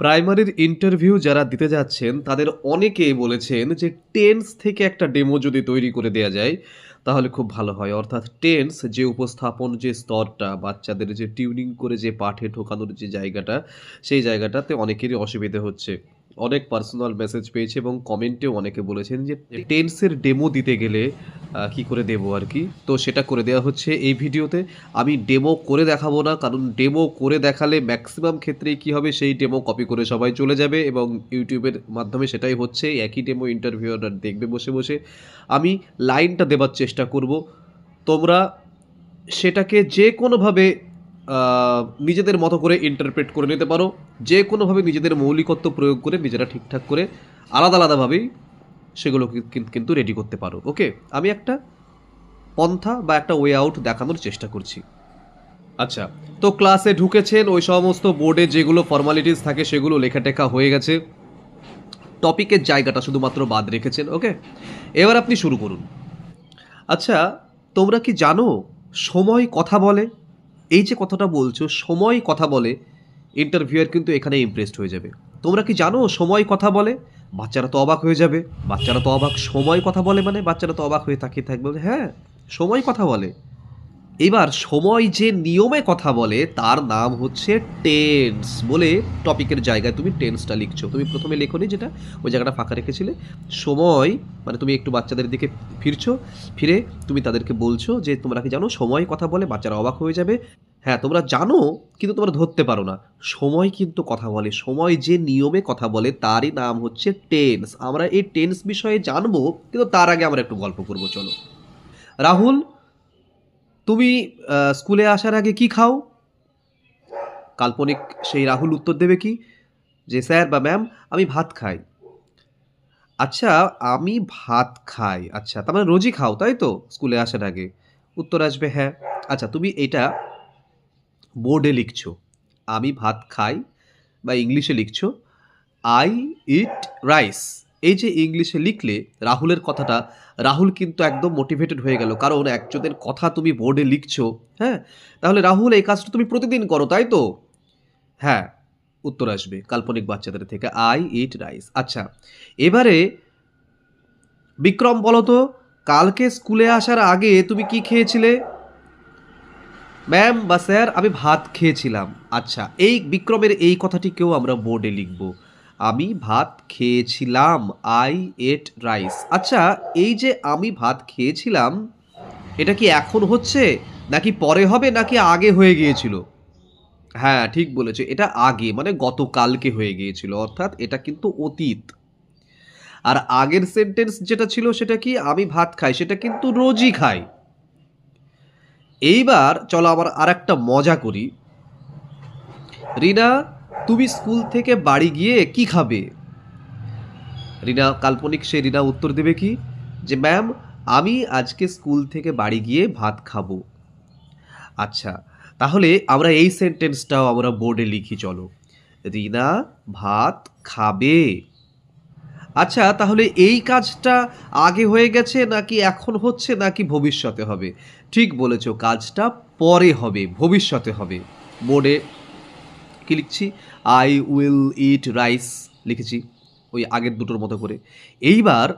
প্রাইমারির interview যারা দিতে যাচ্ছেন তাদের অনেকে বলেছেন যে টেন্স থেকে একটা ডেমো যদি তৈরি করে দেয়া যায় তাহলে খুব ভালো হয়। অর্থাৎ টেন্স যে উপস্থাপন যে স্তরটা বাচ্চাদের যে টিউনিং করে যে পাঠে ঢোকানোর যে জায়গাটা সেই জায়গাটাতে অনেকেরই অসুবিধে হচ্ছে। অনেক পার্সোনাল মেসেজ পেয়েছি এবং কমেন্টেও অনেকে বলেছেন যে টেন্সের ডেমো দিতে গেলে কি করে দেবো আর কি। তো সেটা করে দেওয়া হচ্ছে এই ভিডিওতে। আমি ডেমো করে দেখাবো না, কারণ ডেমো করে দেখালে ম্যাক্সিমাম ক্ষেত্রেই কী হবে, সেই ডেমো কপি করে সবাই চলে যাবে এবং ইউটিউবের মাধ্যমে সেটাই হচ্ছে। একই ডেমো ইন্টারভিউয়াররা দেখবে বসে বসে। আমি লাইনটা দেবার চেষ্টা করব, তোমরা সেটাকে যে কোনোভাবে নিজেদের মতো করে ইন্টারপ্রেট করে নিতে পারো, যে কোনোভাবে নিজেদের মৌলিকত্ব প্রয়োগ করে নিজেরা ঠিকঠাক করে আলাদা আলাদাভাবেই সেগুলো কিন্তু রেডি করতে পারো। ওকে, আমি একটা পন্থা বা একটা ওয়ে আউট দেখানোর চেষ্টা করছি। আচ্ছা, তো ক্লাসে ঢুকেছেন, ওই সমস্ত বোর্ডে যেগুলো ফর্মালিটিস থাকে সেগুলো লেখাটেখা হয়ে গেছে, টপিকের জায়গাটা শুধুমাত্র বাদ রেখেছেন। ওকে, এবার আপনি শুরু করুন। আচ্ছা, তোমরা কি জানো সময় কথা বলে? এই যে কথাটা বলছো সময় কথা বলে, ইন্টারভিউয়ার কিন্তু এখানে ইমপ্রেসড হয়ে যাবে। তোমরা কি জানো সময় কথা বলে? বাচ্চারা তো অবাক হয়ে যাবে। বাচ্চারা তো অবাক, সময় কথা বলে মানে বাচ্চারা তো অবাক হয়ে তাকিয়ে থাকবে, হ্যাঁ সময় কথা বলে। এবার সময় যে নিয়মে কথা বলে তার নাম হচ্ছে টেন্স। বলে টপিকের জায়গায় তুমি টেন্সটা লিখছো। তুমি প্রথমে লেখোনি যেটা, ওই জায়গাটা ফাঁকা রেখেছিলে। সময় মানে তুমি একটু বাচ্চাদের দিকে ফিরছো, ফিরে তুমি তাদেরকে বলছো যে তোমরা কি জানো সময় কথা বলে। বাচ্চারা অবাক হয়ে যাবে। হ্যাঁ তোমরা জানো, কিন্তু তোমরা ধরতে পারো না। সময় কিন্তু কথা বলে, সময় যে নিয়মে কথা বলে তারই নাম হচ্ছে টেন্স। আমরা এই টেন্স বিষয়ে জানবো, কিন্তু তার আগে আমরা একটু গল্প করবো। চলো। রাহুল, তুমি স্কুলে আসার আগে কি খাও? কাল্পনিক সেই রাহুল উত্তর দেবে কি, যে স্যার বা ম্যাম আমি ভাত খাই। আচ্ছা, আমি ভাত খাই, আচ্ছা তার মানে রোজই খাও তাই তো স্কুলে আসার আগে? উত্তর আসবে হ্যাঁ। আচ্ছা, তুমি এটা বোর্ডে লিখছো, আমি ভাত খাই, বা ইংলিশে লিখছো আই ইট রাইস। এই যে ইংলিশে লিখলে রাহুলের কথাটা, রাহুল কিন্তু একদম মোটিভেটেড হয়ে গেল, কারণ একজনের কথা তুমি বোর্ডে লিখছো। হ্যাঁ, তাহলে রাহুল এই কাজটা তুমি প্রতিদিন করো তাই তো? হ্যাঁ, উত্তর আসবে কাল্পনিক বাচ্চাদের থেকে আই ইট রাইস। আচ্ছা, এবারে বিক্রম বলো তো, কালকে স্কুলে আসার আগে তুমি কি খেয়েছিলে? ম্যাম বা স্যার আমি ভাত খেয়েছিলাম। আচ্ছা, এই বিক্রমের এই কথাটিকেও আমরা বোর্ডে লিখব, আমি ভাত খেয়েছিলাম আই এট রাইস। আচ্ছা, এই যে আমি ভাত খেয়েছিলাম, এটা কি এখন হচ্ছে নাকি পরে হবে নাকি আগে হয়ে গিয়েছিল? হ্যাঁ ঠিক বলেছো, এটা আগে মানে গতকালকে হয়ে গিয়েছিল, অর্থাৎ এটা কিন্তু অতীত। আর আগের সেন্টেন্স যেটা ছিল সেটা কি, আমি ভাত খাই, সেটা কিন্তু রোজই খাই। এইবার চলো আবার আর একটা মজা করি। রিনা, তুমি স্কুল থেকে বাড়ি গিয়ে কি খাবে? রিনা, কাল্পনিক সে রিনা উত্তর দেবে কি, যে ম্যাম আমি আজকে স্কুল থেকে বাড়ি গিয়ে ভাত খাবো। আচ্ছা, তাহলে আমরা এই সেন্টেন্সটাও আমরা বোর্ডে লিখি চলো, রিনা ভাত খাবে। আচ্ছা, তাহলে এই কাজটা আগে হয়ে গেছে নাকি এখন হচ্ছে নাকি ভবিষ্যতে হবে? ঠিক বলেছো, কাজটা পরে হবে, ভবিষ্যতে হবে। বোর্ডে কি লিখছি, আই উইল ইট রাইস লিখেছি ওই আগের দুটোর মতো করে। এইবার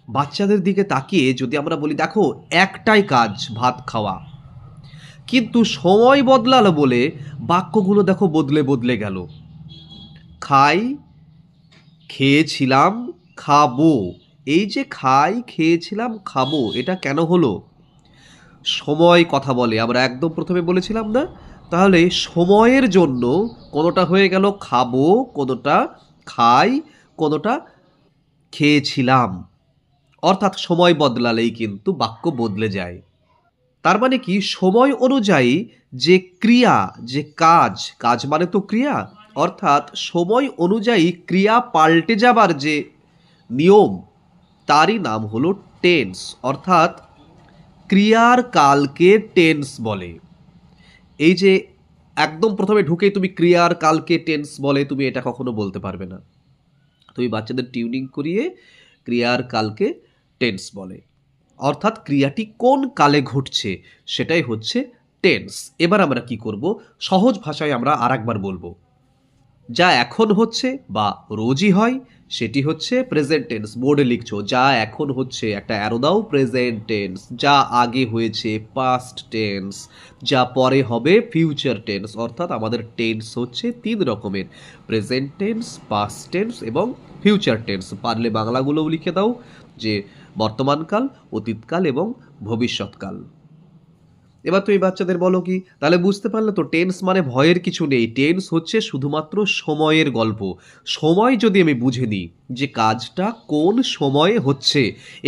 বাচ্চাদের দিকে তাকিয়ে যদি আমরা বলি দেখো একটাই কাজ ভাত খাওয়া, কিন্তু সময় বদলালো বলে বাক্যগুলো দেখো বদলে বদলে গেল। খাই, খেয়েছিলাম, খাবো। এই যে খাই, খেয়েছিলাম, খাবো, এটা কেন হলো? সময় কথা বলে, আমরা একদম প্রথমে বলেছিলাম না? তাহলে সময়ের জন্য কোনোটা হয়ে গেল খাবো, কোনোটা খাই, কোনোটা খেয়েছিলাম। অর্থাৎ সময় বদলালেই কিন্তু বাক্য বদলে যায়। তার মানে কি, সময় অনুযায়ী যে ক্রিয়া, যে কাজ, কাজ মানে তো ক্রিয়া, অর্থাৎ সময় অনুযায়ী ক্রিয়া পাল্টে যাবার যে নিয়ম, তারই নাম হলো টেন্স। অর্থাৎ ক্রিয়ার কালকে টেন্স বলে। এই যে একদম প্রথমে ঢুকেই তুমি ক্রিয়ার কালকে টেন্স বলে, তুমি এটা কখনো বলতে পারবে না। তুমি বাচ্চাদের টিউনিং করিয়ে ক্রিয়ার কালকে টেন্স বলে, অর্থাৎ ক্রিয়াটি কোন কালে ঘটছে সেটাই হচ্ছে টেন্স। এবার আমরা কি করব, সহজ ভাষায় আমরা আরেকবার বলবো। যা এখন হচ্ছে বা রোজই হয় সেটি হচ্ছে প্রেজেন্ট টেন্স। বোর্ডে লিখছো যা এখন হচ্ছে একটা অ্যারো দাও প্রেজেন্ট টেন্স, যা আগে হয়েছে পাস্ট টেন্স, যা পরে হবে ফিউচার টেন্স। অর্থাৎ আমাদের টেন্স হচ্ছে ৩ রকমের, প্রেজেন্ট টেন্স, পাস্ট টেন্স এবং ফিউচার টেন্স। পারলে বাংলাগুলোও লিখে দাও যে বর্তমানকাল, অতীতকাল এবং ভবিষ্যৎকাল। এবার তুমি বাচ্চাদের বলো কি? তাহলে বুঝতে পারলে তো টেন্স মানে ভয়ের কিছু নেই। টেন্স হচ্ছে শুধুমাত্র সময়ের গল্প। সময় যদি আমি বুঝে নিই যে কাজটা কোন সময়ে হচ্ছে,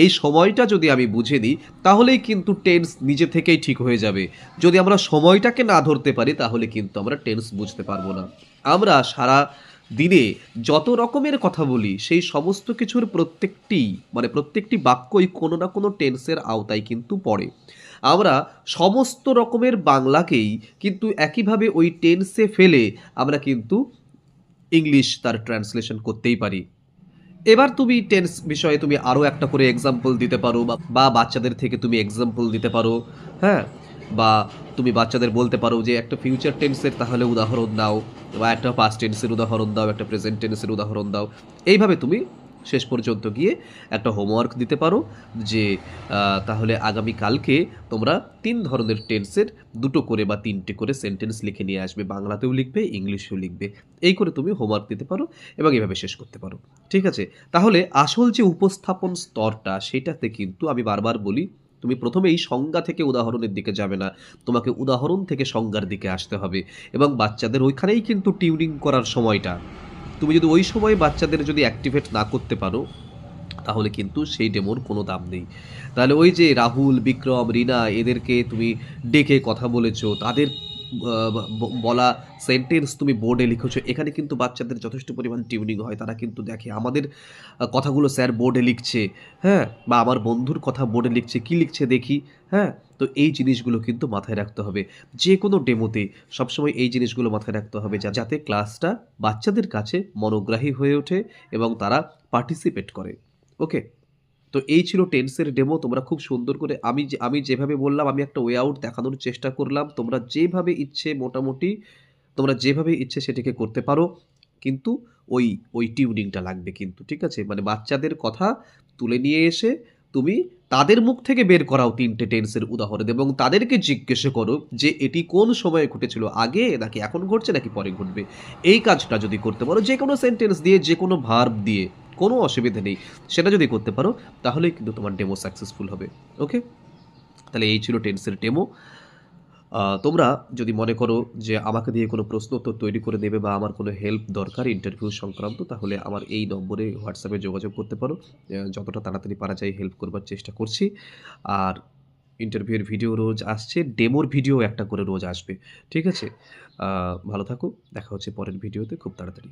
এই সময়টা যদি আমি বুঝে নিই তাহলেই কিন্তু টেন্স নিজে থেকেই ঠিক হয়ে যাবে। যদি আমরা সময়টাকে না ধরতে পারি তাহলে কিন্তু আমরা টেন্স বুঝতে পারবো না। আমরা সারা দিনে যত রকমের কথা বলি সেই সমস্ত কিছুর প্রত্যেকটি মানে প্রত্যেকটি বাক্যই কোনো না কোনো টেন্সের আওতায় কিন্তু পড়ে। আমরা সমস্ত রকমের বাংলাকেই কিন্তু একইভাবে ওই টেন্সে ফেলে আমরা কিন্তু ইংলিশ তার ট্রান্সলেশন করতেই পারি। এবার তুমি টেন্স বিষয়ে তুমি আরও একটা করে এক্সাম্পল দিতে পারো বা বাচ্চাদের থেকে তুমি এক্সাম্পল দিতে পারো, হ্যাঁ? বা তুমি বাচ্চাদের বলতে পারো যে একটা ফিউচার টেন্সের তাহলে উদাহরণ দাও, বা একটা পাস্ট টেন্সের উদাহরণ দাও, একটা প্রেজেন্ট টেন্সের উদাহরণ দাও। এইভাবে তুমি শেষ পর্যন্ত গিয়ে একটা হোমওয়ার্ক দিতে পারো যে তাহলে আগামীকালকে তোমরা ৩ ধরনের টেন্সের ২টো করে বা ৩টে করে সেন্টেন্স লিখে নিয়ে আসবে। বাংলাতেও লিখবে, ইংলিশেও লিখবে। এই করে তুমি হোমওয়ার্ক দিতে পারো এবং এভাবে শেষ করতে পারো। ঠিক আছে? তাহলে আসল যে উপস্থাপন স্তরটা সেটাতে কিন্তু আমি বারবার বলি, তুমি প্রথমেই সংজ্ঞা থেকে উদাহরণের দিকে যাবে না। তোমাকে উদাহরণ থেকে সংজ্ঞার দিকে আসতে হবে এবং বাচ্চাদের ওইখানেই কিন্তু টিউনিং করার সময়টা। তুমি যদি ওই সময় বাচ্চাদের যদি অ্যাক্টিভেট না করতে পারো তাহলে কিন্তু সেই ডেমোর কোনো দাম নেই। তাহলে ওই যে রাহুল, বিক্রম, রিনা এদেরকে তুমি ডেকে কথা বলেছো, তাদের বলা সেন্টেন্স তুমি বোর্ডে লিখেছো, এখানে কিন্তু বাচ্চাদের যথেষ্ট পরিমাণ টিউনিং হয়। তারা কিন্তু দেখে আমাদের কথাগুলো স্যার বোর্ডে লিখছে, হ্যাঁ? বা আমার বন্ধুর কথা বোর্ডে লিখছে, কী লিখছে দেখি, হ্যাঁ? তো এই জিনিসগুলো কিন্তু মাথায় রাখতে হবে। যে কোনো ডেমোতে সবসময় এই জিনিসগুলো মাথায় রাখতে হবে যাতে ক্লাসটা বাচ্চাদের কাছে মনোগ্রাহী হয়ে ওঠে এবং তারা পার্টিসিপেট করে। ওকে? তো এই ছিল টেন্সের ডেমো। তোমরা খুব সুন্দর করে আমি যেভাবে বললাম আমি একটা ওয়ে আউট দেখানোর চেষ্টা করলাম। তোমরা যেভাবে ইচ্ছে মোটামুটি তোমরা যেভাবে ইচ্ছে সেটিকে করতে পারো। কিন্তু ওই ওই টিউনিংটা লাগবে কিন্তু। ঠিক আছে? মানে বাচ্চাদের কথা তুলে নিয়ে এসে তুমি তাদের মুখ থেকে বের করাও ৩ টে টেন্সের উদাহরণ এবং তাদেরকে জিজ্ঞেসে করো যে এটি কোন সময়ে ঘটেছিল? আগে নাকি এখন ঘটছে নাকি পরে ঘটবে? এই কাজটা যদি করতে পারো যেকোনো সেন্টেন্স দিয়ে যেকোনো ভার্ব দিয়ে কোনো অসুবিধা নেই। সেটা যদি করতে পারো তাহলেই কিন্তু তোমার ডেমো সাকসেসফুল হবে। ওকে? তাহলে এই ছিল টেন্সের ডেমো। তোমরা যদি মনে করো যে আমাকে দিয়ে কোনো প্রশ্ন উত্তর তৈরি করে দেবে বা আমার কোনো হেল্প দরকার ইন্টারভিউ সংক্রান্ত তাহলে আমার এই নম্বরে হোয়াটসঅ্যাপে যোগাযোগ করতে পারো। যতটা তাড়াতাড়ি পারা যায় হেল্প করবার চেষ্টা করছি। আর ইন্টারভিউয়ের ভিডিও রোজ আসছে, ডেমোর ভিডিও একটা করে রোজ আসবে। ঠিক আছে? ভালো থাকো। দেখা হচ্ছে পরের ভিডিওতে খুব তাড়াতাড়ি।